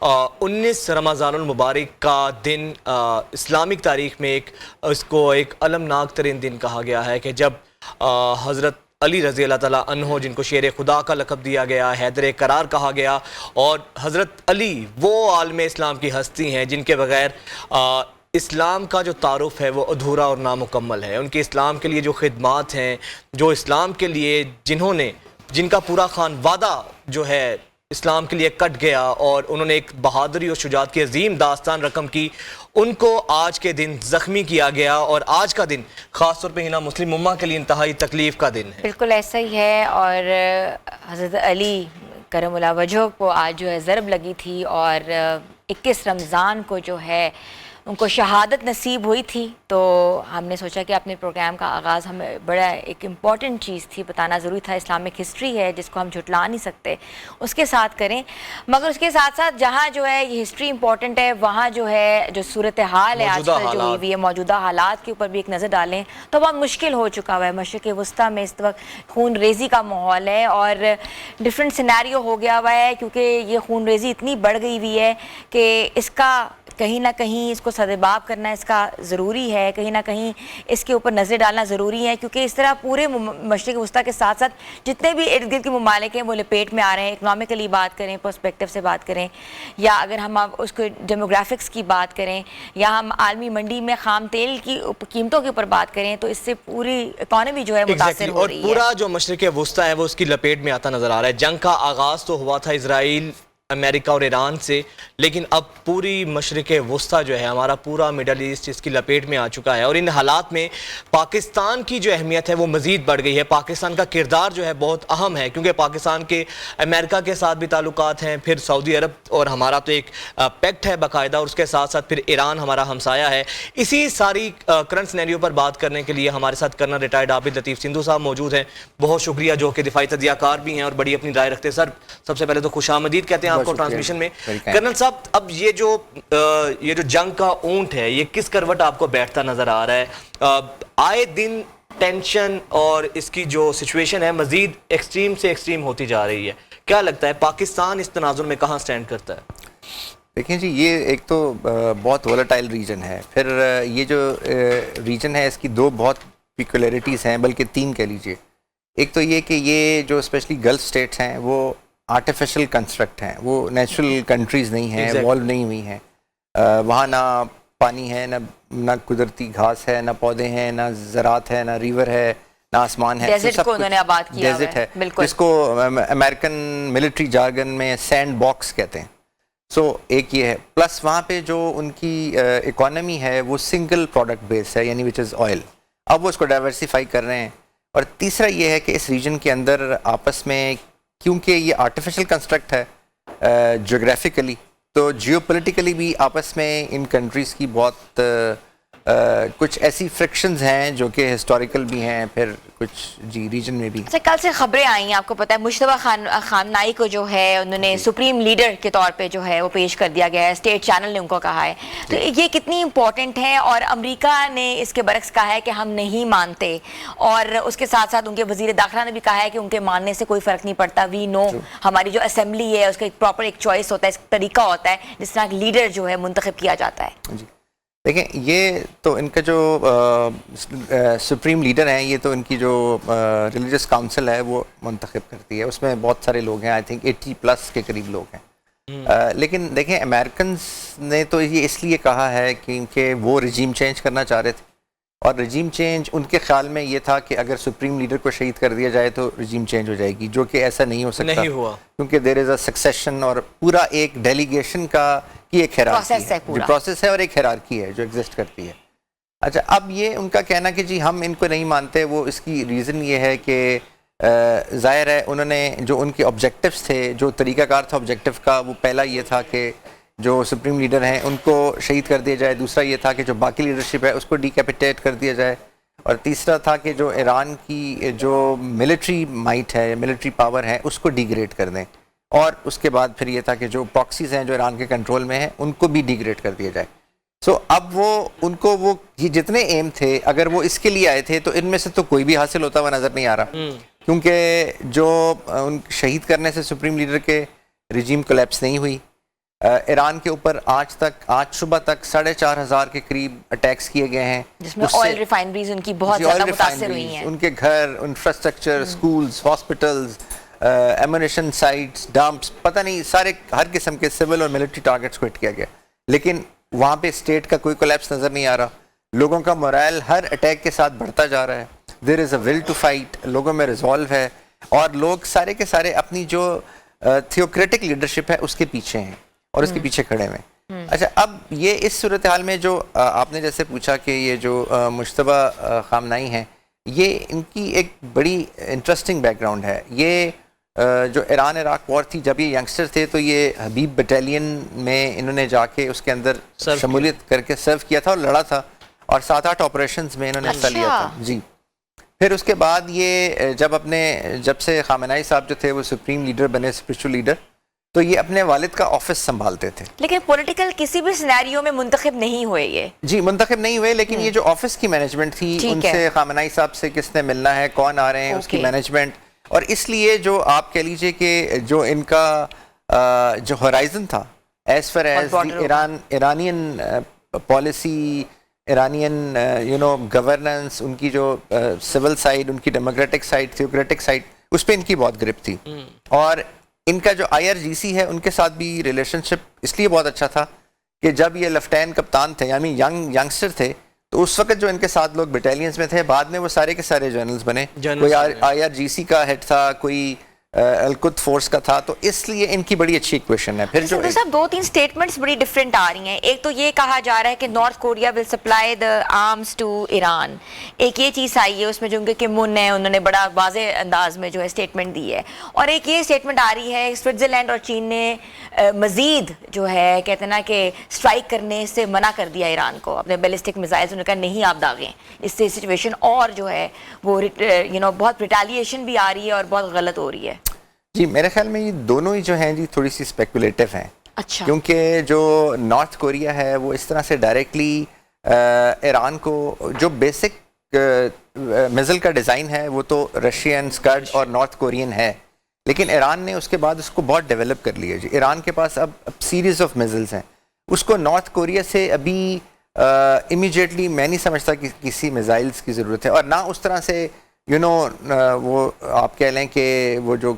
19 رمضان المبارک کا دن اسلامک تاریخ میں اس کو ایک المناک ترین دن کہا گیا ہے کہ جب حضرت علی رضی اللہ تعالیٰ عنہ، جن کو شیر خدا کا لقب دیا گیا، حیدر کرار کہا گیا، اور حضرت علی وہ عالم اسلام کی ہستی ہیں جن کے بغیر اسلام کا جو تعارف ہے وہ ادھورا اور نامکمل ہے۔ ان کے اسلام کے لیے جو خدمات ہیں، جو اسلام کے لیے جن کا پورا خانوادہ جو ہے اسلام کے لیے کٹ گیا اور انہوں نے ایک بہادری اور شجاعت کی عظیم داستان رقم کی، ان کو آج کے دن زخمی کیا گیا، اور آج کا دن خاص طور پہ ہنا مسلم امہ کے لیے انتہائی تکلیف کا دن ہے۔ بالکل ایسا ہی ہے، اور حضرت علی کرم اللہ وجہ کو آج جو ہے ضرب لگی تھی، اور 21 رمضان کو جو ہے ان کو شہادت نصیب ہوئی تھی، تو ہم نے سوچا کہ اپنے پروگرام کا آغاز ہمیں بڑا ایک امپورٹنٹ چیز تھی، بتانا ضروری تھا، اسلامک ہسٹری ہے جس کو ہم جھٹلا نہیں سکتے، اس کے ساتھ کریں۔ مگر اس کے ساتھ ساتھ جہاں جو ہے یہ ہسٹری امپورٹنٹ ہے، وہاں جو ہے جو صورتحال ہے آج کل جو ہوئی ہے، موجودہ حالات کے اوپر بھی ایک نظر ڈالیں تو بہت مشکل ہو چکا ہوا ہے۔ مشرق وسطیٰ میں اس وقت خون ریزی کا ماحول ہے، اور ڈفرینٹ سینیریو ہو گیا ہوا ہے، کیونکہ یہ خون ریزی اتنی بڑھ گئی ہوئی ہے کہ اس کا کہیں نہ کہیں اس کو سدباب کرنا اس کا ضروری ہے، کہیں نہ کہیں اس کے اوپر نظر ڈالنا ضروری ہے، کیونکہ اس طرح پورے مشرق وسطیٰ کے ساتھ ساتھ جتنے بھی ارد گرد کے ممالک ہیں وہ لپیٹ میں آ رہے ہیں۔ اکنامکلی بات کریں، پرسپیکٹو سے بات کریں، یا اگر ہم اس کو ڈیموگرافکس کی بات کریں، یا ہم عالمی منڈی میں خام تیل کی قیمتوں کے اوپر بات کریں، تو اس سے پوری اکانومی جو ہے متاثر ہو رہی ہے، اور پورا جو مشرق وسطیٰ ہے وہ اس کی لپیٹ میں آتا نظر آ رہا ہے۔ جنگ کا آغاز تو ہوا تھا اسرائیل، امریکہ اور ایران سے، لیکن اب پوری مشرق وسطیٰ جو ہے، ہمارا پورا مڈل ایسٹ اس کی لپیٹ میں آ چکا ہے، اور ان حالات میں پاکستان کی جو اہمیت ہے وہ مزید بڑھ گئی ہے۔ پاکستان کا کردار جو ہے بہت اہم ہے، کیونکہ پاکستان کے امریکہ کے ساتھ بھی تعلقات ہیں، پھر سعودی عرب اور ہمارا تو ایک پیکٹ ہے باقاعدہ، اور اس کے ساتھ ساتھ پھر ایران ہمارا ہمسایہ ہے۔ اسی ساری کرنٹ سینیریو پر بات کرنے کے لیے ہمارے ساتھ کرنل ریٹائرڈ عابد لطیف سندھو صاحب موجود ہیں، بہت شکریہ، جو کہ دفاعی تجزیہ کار بھی ہیں اور بڑی اپنی رائے رکھتے ہیں۔ سر، سب سے پہلے تو خوش آمدید کہتے ہیں آپ کو ٹرانسمیشن میں۔ کرنل صاحب، اب یہ جو جنگ کا اونٹ ہے یہ کس کروٹ آپ کو بیٹھتا نظر آ رہا ہے؟ آئے دن ٹینشن اور اس کی جو سچویشن ہے مزید ایکسٹریم سے ایکسٹریم ہوتی جا رہی ہے، کیا لگتا ہے پاکستان اس تناظر میں کہاں سٹینڈ کرتا ہے؟ دیکھیں جی، یہ ایک تو بہت وولٹائل ریجن ہے، پھر یہ جو ریجن ہے اس کی دو بہت پیکولیرٹیز ہیں، بلکہ تین کہہ لیجئے۔ ایک تو یہ کہ یہ جو اسپیشلی گلف سٹیٹس ہیں وہ آرٹیفیشل کنسٹرکٹ ہیں، وہ نیچرل کنٹریز نہیں ہیں، ایوالو نہیں ہوئی ہیں، وہاں نہ پانی ہے، نہ قدرتی گھاس ہے، نہ پودے ہیں، نہ زراعت ہے، نہ ریور ہے، نہ آسمان ہے، ڈیزرٹ کو انہوں نے آباد کیا ہوا ڈیزرٹ ہے، بالکل، جس کو امریکن ملٹری جارگن میں سینڈ باکس کہتے ہیں۔ سو ایک یہ ہے، پلس وہاں پہ جو ان کی اکانومی ہے وہ سنگل پروڈکٹ بیس ہے، یعنی وچ از آئل۔ اب وہ اس کو ڈائیورسیفائی کر رہے ہیں۔ اور تیسرا یہ ہے کہ اس ریجن کے اندر آپس میں، کیونکہ یہ آرٹیفیشل کنسٹرکٹ ہے جیوگرافیکلی، تو جیو پولیٹیکلی بھی آپس میں ان کنٹریز کی بہت کچھ ایسی فرکشنز ہیں جو کہ ہسٹوریکل بھی ہیں، پھر کچھ جی ریجن میں بھی۔ کل سے خبریں آئی ہیں، آپ کو پتہ ہے مشتبہ خامنائی کو جو ہے انہوں نے سپریم لیڈر کے طور پہ جو ہے وہ پیش کر دیا گیا ہے، اسٹیٹ چینل نے ان کو کہا ہے، تو یہ کتنی امپورٹنٹ ہے؟ اور امریکہ نے اس کے برعکس کہا ہے کہ ہم نہیں مانتے، اور اس کے ساتھ ساتھ ان کے وزیر داخلہ نے بھی کہا ہے کہ ان کے ماننے سے کوئی فرق نہیں پڑتا، وی نو، ہماری جو اسمبلی ہے اس کا ایک پراپر ایک چوائس ہوتا ہے، اس طریقہ ہوتا ہے جس طرح لیڈر جو ہے منتخب کیا جاتا ہے۔ جی دیکھیں، یہ تو ان کا جو سپریم لیڈر ہیں، یہ تو ان کی جو ریلیجس کاؤنسل ہے وہ منتخب کرتی ہے، اس میں بہت سارے لوگ ہیں، آئی تھنک 80+ کے قریب لوگ ہیں۔ لیکن دیکھیں، امریکنز نے تو یہ اس لیے کہا ہے کیونکہ وہ رجیم چینج کرنا چاہ رہے تھے، اور رجیم چینج ان کے خیال میں یہ تھا کہ اگر سپریم لیڈر کو شہید کر دیا جائے تو رجیم چینج ہو جائے گی، جو کہ ایسا نہیں ہو سکتا، نہیں ہوا، کیونکہ دیر از اے سکسیشن اور پورا ایک ڈیلیگیشن کا کی ایک پروسیس ہے اور ایک ہیرارکی ہے جو ایگزسٹ کرتی ہے۔ اچھا، اب یہ ان کا کہنا کہ جی ہم ان کو نہیں مانتے، وہ اس کی ریزن یہ ہے کہ ظاہر ہے انہوں نے جو ان کے آبجیکٹیوز تھے، جو طریقہ کار تھا آبجیکٹیو کا، وہ پہلا یہ تھا کہ جو سپریم لیڈر ہیں ان کو شہید کر دیا جائے، دوسرا یہ تھا کہ جو باقی لیڈرشپ ہے اس کو ڈیکیپیٹیٹ کر دیا جائے، اور تیسرا تھا کہ جو ایران کی جو ملٹری مائٹ ہے، ملٹری پاور ہے، اس کو ڈیگریڈ کر دیں، اور اس کے بعد پھر یہ تھا کہ جو پراکسیز ہیں جو ایران کے کنٹرول میں ہیں ان کو بھی ڈیگریڈ کر دیا جائے۔ سو اب وہ ان کو وہ جتنے ایم تھے، اگر وہ اس کے لیے آئے تھے تو ان میں سے تو کوئی بھی حاصل ہوتا ہوا نظر نہیں آ رہا، کیونکہ جو ان شہید کرنے سے سپریم لیڈر کے رجیم کولیپس نہیں ہوئی، ایران کے اوپر آج صبح تک 4,500 کے قریب اٹیکس کیے گئے ہیں، جس میں آئل ریفائنریز ان کی بہت زیادہ متاثر ہوئی ہیں، ان کے گھر، infrastructure, schools, hospitals, ammunition sites, dumps, پتہ نہیں سارے ہر قسم کے سول اور ملٹری ٹارگٹس کو ہٹ کیا گیا. لیکن وہاں پہ اسٹیٹ کا کوئی کولیپس نظر نہیں آ رہا. لوگوں کا مورائل ہر اٹیک کے ساتھ بڑھتا جا رہا ہے. دیر از اے ول ٹو فائٹ، لوگوں میں ریزالو ہے، اور لوگ سارے کے سارے اپنی جو تھیوکریٹک لیڈرشپ ہے اس کے پیچھے ہیں اور اس کے پیچھے کھڑے ہوئے. اچھا، اب یہ اس صورتحال میں جو آپ نے جیسے پوچھا کہ یہ جو مجتبیٰ خامنائی ہیں، یہ ان کی ایک بڑی انٹرسٹنگ بیک گراؤنڈ ہے. یہ جو ایران عراق وار تھی، جب یہ ینگسٹر تھے تو یہ حبیب بٹالین میں انہوں نے جا کے اس کے اندر شمولیت کر کے سرو کیا تھا اور لڑا تھا، اور 7-8 آپریشنز میں انہوں نے حصہ لیا تھا. جی. پھر اس کے بعد یہ جب سے خامنائی صاحب جو تھے وہ سپریم لیڈر بنے، اسپرچول لیڈر، تو یہ اپنے والد کا آفس سنبھالتے تھے. لیکن پولیٹیکل کسی بھی سینیریو میں منتخب نہیں ہوئے یہ. جی، منتخب نہیں ہوئے، لیکن یہ جو آفس کی مینجمنٹ تھی، ان سے خامنائی صاحب سے کس نے ملنا ہے، کون آ رہے ہیں، اس کی مینجمنٹ. اور اس لیے جو آپ کہہ لیجئے کہ جو ان کا جو ہورائزن تھا as far as Iranian policy, Iranian governance, ان کی جو سول سائڈ، ان کی ڈیموکریٹک سائڈ، تھیوکریٹک سائڈ، اس پہ ان کی بہت گرپ تھی. اور ان کا جو IRGC ہے ان کے ساتھ بھی ریلیشن شپ اس لیے بہت اچھا تھا کہ جب یہ لیفٹیننٹ کپتان تھے، یعنی ینگسٹر تھے، تو اس وقت جو ان کے ساتھ لوگ بٹالینز میں تھے، بعد میں وہ سارے کے سارے جنرلز بنے. کوئی IRGC کا ہیڈ تھا، کوئی القدس فورس کا تھا، تو اس لیے ان کی بڑی اچھی ایکویشن ہے. پھر جو صاحب 2-3 سٹیٹمنٹس بڑی ڈیفرنٹ آ رہی ہیں. ایک تو یہ کہا جا رہا ہے کہ North Korea will supply the arms to Iran. ایک یہ چیز آئی ہے، اس میں جو ان کے کم من ہیں انہوں نے بڑا واضح انداز میں جو ہے اسٹیٹمنٹ دی ہے. اور ایک یہ اسٹیٹمنٹ آ رہی ہے سوئٹزرلینڈ اور چین نے مزید جو ہے کہتے ہیں نا کہ اسٹرائک کرنے سے منع کر دیا ایران کو، اپنے بیلسٹک میزائلز. انہوں نے کہا نہیں آپ داغیں، اس سے سچویشن اور جو ہے وہ بہت ریٹیلیشن بھی آ رہی ہے اور بہت غلط ہو رہی ہے. جی، میرے خیال میں یہ دونوں ہی جو ہیں جی تھوڑی سی اسپیکولیٹو ہیں. اچھا. کیونکہ جو نارتھ کوریا ہے وہ اس طرح سے ڈائریکٹلی ایران کو، جو بیسک میزل کا ڈیزائن ہے وہ تو رشین، اسکڈ اور نارتھ کورین ہے، لیکن ایران نے اس کے بعد اس کو بہت ڈیولپ کر لیا. جی، ایران کے پاس اب سیریز آف میزلز ہیں. اس کو نارتھ کوریا سے ابھی امیجیٹلی میں نہیں سمجھتا کہ کسی میزائلز کی ضرورت ہے، اور نہ اس طرح سے وہ آپ کہہ لیں کہ وہ جو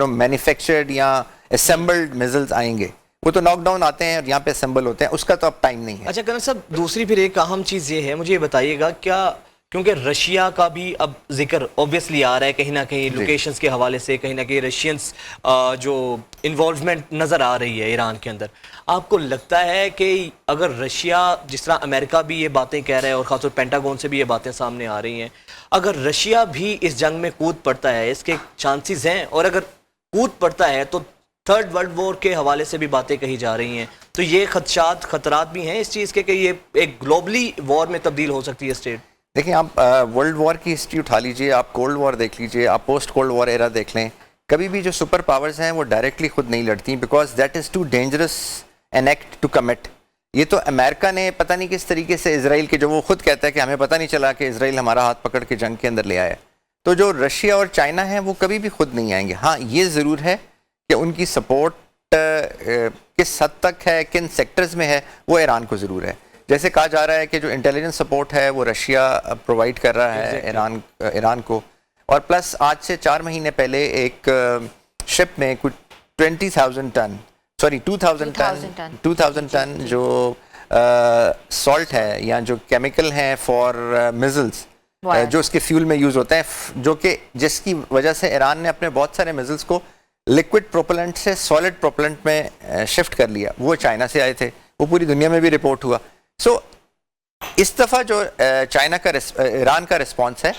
مینوفیکچرڈ یا اسمبلڈ میزلز آئیں گے، وہ تو ناک ڈاؤن آتے ہیں اور یہاں پہ اسمبل ہوتے ہیں، اس کا تو اب ٹائم نہیں ہے. اچھا کرن صاحب، دوسری پھر ایک اہم چیز یہ ہے، مجھے یہ بتائیے گا کیا، کیونکہ رشیا کا بھی اب ذکر اوبویسلی آ رہا ہے کہیں نہ کہیں لوکیشنز کے حوالے سے، کہیں نہ کہیں رشینز جو انوالومنٹ نظر آ رہی ہے ایران کے اندر. آپ کو لگتا ہے کہ اگر رشیا، جس طرح امریکہ بھی یہ باتیں کہہ رہا ہے اور خاص طور پینٹاگون سے بھی یہ باتیں سامنے آ رہی ہیں، اگر رشیا بھی اس جنگ میں کود پڑتا ہے، اس کے چانسز ہیں، اور اگر کود پڑتا ہے تو تھرڈ ورلڈ وار کے حوالے سے بھی باتیں کہی جا رہی ہیں، تو یہ خطرات بھی ہیں اس چیز کے کہ یہ ایک گلوبلی وار میں تبدیل ہو سکتی ہے اسٹیٹ. دیکھیں، آپ ورلڈ وار کی ہسٹری اٹھا لیجئے، آپ کولڈ وار دیکھ لیجئے، آپ پوسٹ کولڈ وار ایرا دیکھ لیں، کبھی بھی جو سپر پاورز ہیں وہ ڈائریکٹلی خود نہیں لڑتی، because that is too dangerous an act to commit. یہ تو امریکہ نے پتہ نہیں کس طریقے سے اسرائیل کے، جو وہ خود کہتا ہے کہ ہمیں پتہ نہیں چلا کہ اسرائیل ہمارا ہاتھ پکڑ کے جنگ کے اندر لے آیا، تو جو رشیا اور چائنا ہیں وہ کبھی بھی خود نہیں آئیں گے. ہاں، یہ ضرور ہے کہ ان کی سپورٹ کس حد تک ہے، کن سیکٹرز میں ہے، وہ ایران کو ضرور ہے. جیسے کہا جا رہا ہے کہ جو انٹیلیجنس سپورٹ ہے وہ رشیا پرووائڈ کر رہا ہے ایران کو، اور پلس آج سے 4 مہینے پہلے ایک شپ میں کچھ 20,000 ٹن جو سالٹ ہے یا جو کیمیکل ہیں فار میزلز، جو اس کے فیول میں یوز ہوتے ہیں، جو کہ جس کی وجہ سے ایران نے اپنے بہت سارے میزلز کو لیکوڈ پروپلنٹ سے سالڈ پروپلنٹ میں شفٹ کر لیا. وہ چائنا سے آئے تھے، وہ پوری دنیا میں بھی رپورٹ ہوا. سو اس دفعہ جو ایران کا رسپانس ہے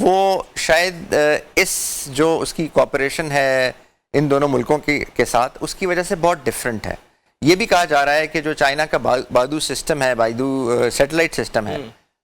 وہ شاید اس جو اس کی کوآپریشن ہے ان دونوں ملکوں کے ساتھ، اس کی وجہ سے بہت ڈفرینٹ ہے. یہ بھی کہا جا رہا ہے کہ جو چائنا کا بادو سسٹم ہے، بادو سیٹلائٹ سسٹم ہے،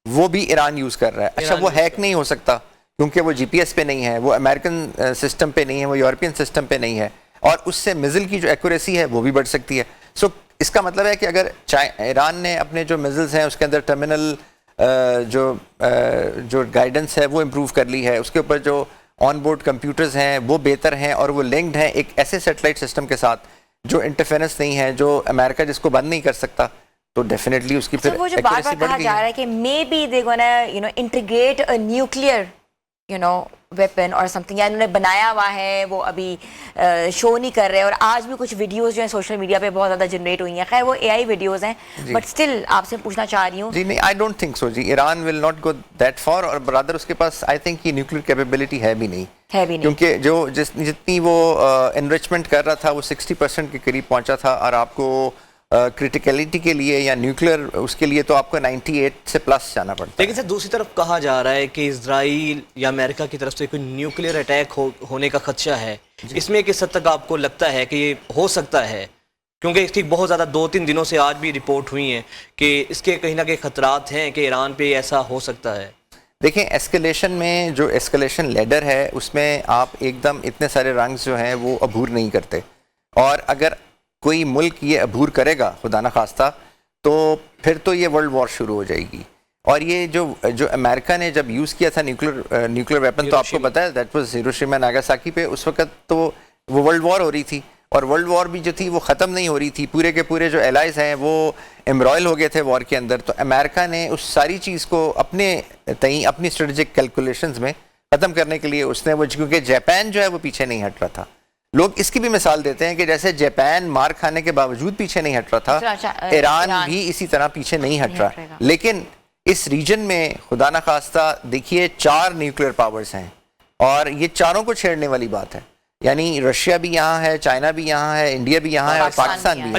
وہ بھی ایران یوز کر رہا ہے. اچھا، وہ ہیک نہیں ہو سکتا کیونکہ وہ GPS پہ نہیں ہے، وہ امریکن سسٹم پہ نہیں ہے، وہ یورپین سسٹم پہ نہیں ہے، اور اس سے میزل کی جو ایکوریسی ہے وہ بھی بڑھ سکتی ہے. سو اس کا مطلب ہے کہ اگر ایران نے اپنے جو میزلز ہیں اس کے اندر ٹرمینل جو گائیڈنس ہے وہ امپروو کر لی ہے، اس کے اوپر جو آن بورڈ کمپیوٹرز ہیں وہ بہتر ہیں اور وہ لنکڈ ہیں ایک ایسے سیٹلائٹ سسٹم کے ساتھ جو انٹرفیرنس نہیں ہے, جو امریکہ جس کو بند نہیں کر سکتا, تو ڈیفینیٹلی اس کی پھر وہ جو بار بار کہا جا رہا ہے کہ maybe they gonna integrate a nuclear weapon اور سمتھنگ, یا انہوں نے بنایا ہوا ہے, وہ ابھی شو نہیں کر رہے. اور آج بھی کچھ ویڈیوز جو ہیں سوشل میڈیا پہ بہت زیادہ جنریٹ ہوئی ہیں, خیر وہ اے آئی ویڈیوز ہیں, بٹ اسٹل آپ سے پوچھنا چاہ رہی ہوں. جی نہیں, آئی ڈونٹ تھنک سو جی, Iran will not go that far, اور برادر اس کے پاس آئی تھنک یہ نیوکلیئر کیپیبلٹی ہے بھی نہیں, کیونکہ جو جتنی وہ انریچمنٹ کر رہا تھا وہ 60% کے قریب پہنچا تھا, اور آپ کو کرٹیکلٹی کے لیے یا نیوکلیئر اس کے لیے تو آپ کو 98 سے پلس جانا پڑتا ہے. لیکن سر دوسری طرف کہا جا رہا ہے کہ اسرائیل یا امریکہ کی طرف سے کوئی نیوکلیئر اٹیک ہونے کا خدشہ ہے, اس میں کس حد تک آپ کو لگتا ہے کہ یہ ہو سکتا ہے, کیونکہ اس کی بہت زیادہ 2-3 دنوں سے آج بھی رپورٹ ہوئی ہیں کہ اس کے کہیں نہ کہیں خطرات ہیں کہ ایران پہ ایسا ہو سکتا ہے. دیکھیں ایسکلیشن میں جو ایسکلیشن لیڈر ہے اس میں آپ ایک دم اتنے سارے رنگز جو ہیں وہ عبور نہیں کرتے, اور اگر کوئی ملک یہ عبور کرے گا خدا نخواستہ تو پھر تو یہ ورلڈ وار شروع ہو جائے گی. اور یہ جو امریکہ نے جب یوز کیا تھا نیوکلیئر ویپن, تو آپ کو پتا ہے دیٹ واز ہیروشیما ناگاساکی پہ, اس وقت تو وہ ورلڈ وار ہو رہی تھی, اور ورلڈ وار بھی جو تھی وہ ختم نہیں ہو رہی تھی, پورے کے پورے جو الائز ہیں وہ امبرائل ہو گئے تھے وار کے اندر. تو امریکہ نے اس ساری چیز کو اپنے اپنی اسٹریٹجک کیلکولیشنز میں ختم کرنے کے لیے اس نے وہ, کیونکہ جاپان جو ہے وہ پیچھے نہیں ہٹ رہا تھا. لوگ اس کی بھی مثال دیتے ہیں کہ جیسے جاپان مار کھانے کے باوجود پیچھے نہیں ہٹ رہا تھا, ایران بھی اسی طرح پیچھے نہیں ہٹ رہا. لیکن اس ریجن میں خدا نخواستہ دیکھیے 4 نیوکلیئر پاورز ہیں, اور یہ چاروں کو چھیڑنے والی بات ہے. یعنی رشیا بھی یہاں ہے, چائنا بھی یہاں ہے, انڈیا بھی یہاں ہے, اور پاکستان بھی.